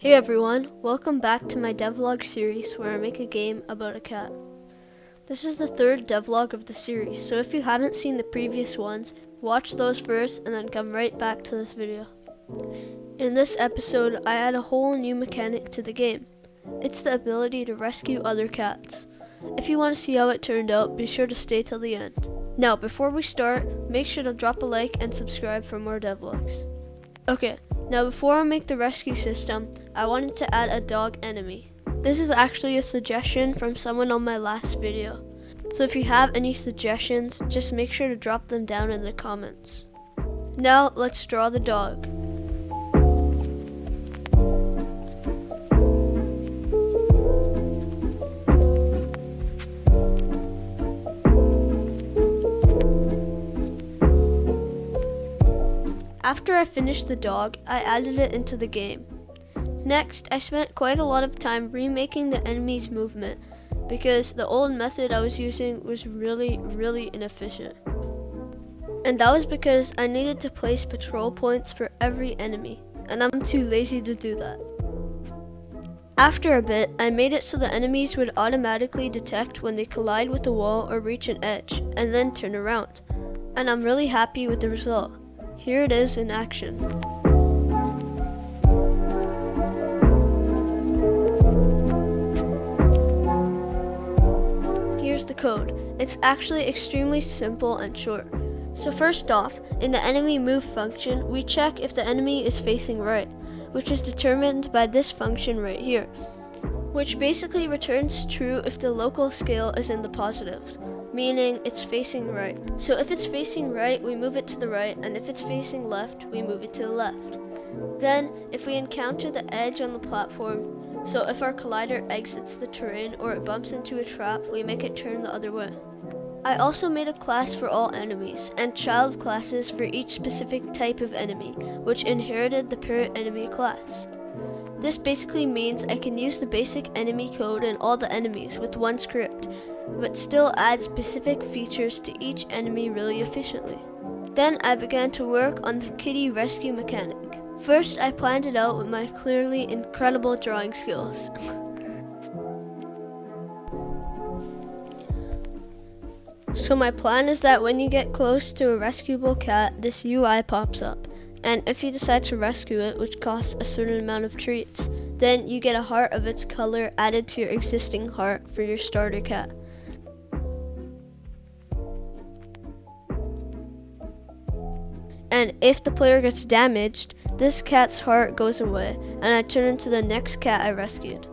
Hey everyone, welcome back to my devlog series where I make a game about a cat. This is the third devlog of the series, so if you haven't seen the previous ones, watch those first and then come right back to this video. In this episode, I add a whole new mechanic to the game. It's the ability to rescue other cats. If you want to see how it turned out, be sure to stay till the end. Now, before we start, make sure to drop a like and subscribe for more devlogs. Okay, now before I make the rescue system, I wanted to add a dog enemy. This is actually a suggestion from someone on my last video. So if you have any suggestions, just make sure to drop them down in the comments. Now let's draw the dog. After I finished the dog, I added it into the game. Next, I spent quite a lot of time remaking the enemy's movement because the old method I was using was really inefficient. And that was because I needed to place patrol points for every enemy, and I'm too lazy to do that. After a bit, I made it so the enemies would automatically detect when they collide with a wall or reach an edge, and then turn around. And I'm really happy with the result. Here it is in action. Here's the code. It's actually extremely simple and short. So first off, in the enemy move function, we check if the enemy is facing right, which is determined by this function right here, which basically returns true if the local scale is in the positives, meaning it's facing right. So if it's facing right, we move it to the right, and if it's facing left, we move it to the left. Then, if we encounter the edge on the platform, so if our collider exits the terrain or it bumps into a trap, we make it turn the other way. I also made a class for all enemies, and child classes for each specific type of enemy, which inherited the parent enemy class. This basically means I can use the basic enemy code in all the enemies with one script, but still add specific features to each enemy really efficiently. Then I began to work on the kitty rescue mechanic. First, I planned it out with my clearly incredible drawing skills. So my plan is that when you get close to a rescuable cat, this UI pops up. And if you decide to rescue it, which costs a certain amount of treats, then you get a heart of its color added to your existing heart for your starter cat. And if the player gets damaged, this cat's heart goes away, and I turn into the next cat I rescued.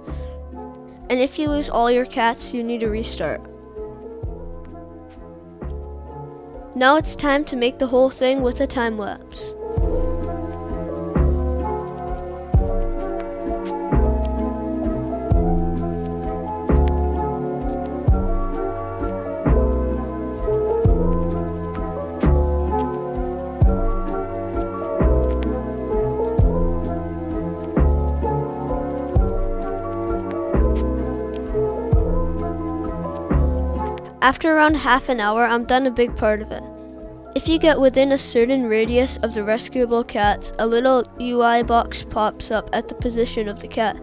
And if you lose all your cats, you need to restart. Now it's time to make the whole thing with a time lapse. After around half an hour, I'm done a big part of it. If you get within a certain radius of the rescuable cats, a little UI box pops up at the position of the cat.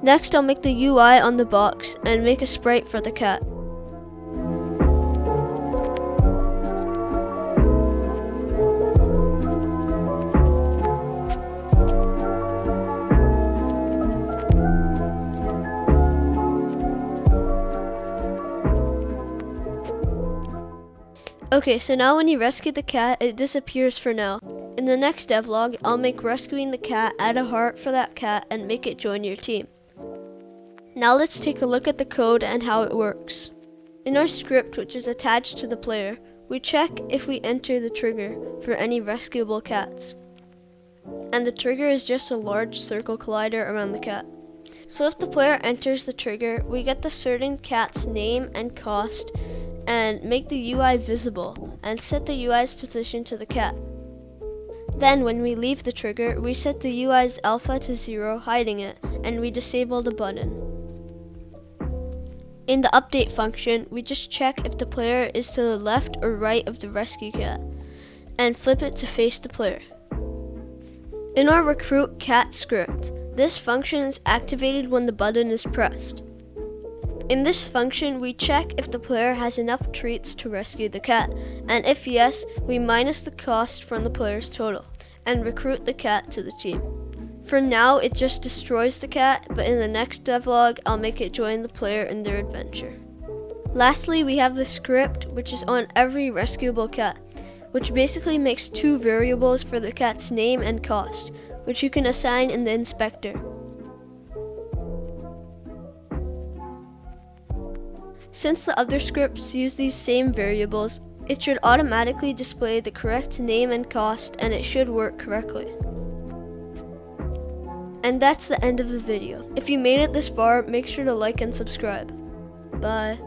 Next, I'll make the UI on the box and make a sprite for the cat. Okay, so now when you rescue the cat, it disappears for now. In the next devlog, I'll make rescuing the cat, add a heart for that cat, and make it join your team. Now let's take a look at the code and how it works. In our script, which is attached to the player, we check if we enter the trigger for any rescuable cats. And the trigger is just a large circle collider around the cat. So if the player enters the trigger, we get the certain cat's name and cost, and make the UI visible, and set the UI's position to the cat. Then when we leave the trigger, we set the UI's alpha to 0, hiding it, and we disable the button. In the update function, we just check if the player is to the left or right of the rescue cat, and flip it to face the player. In our recruit cat script, This function is activated when the button is pressed. In this function, we check if the player has enough treats to rescue the cat, and if yes, we minus the cost from the player's total, and recruit the cat to the team. For now, it just destroys the cat, but in the next devlog, I'll make it join the player in their adventure. Lastly, we have the script, which is on every rescuable cat, which basically makes two variables for the cat's name and cost, which you can assign in the inspector. Since the other scripts use these same variables, it should automatically display the correct name and cost, and it should work correctly. And that's the end of the video. If you made it this far, make sure to like and subscribe. Bye.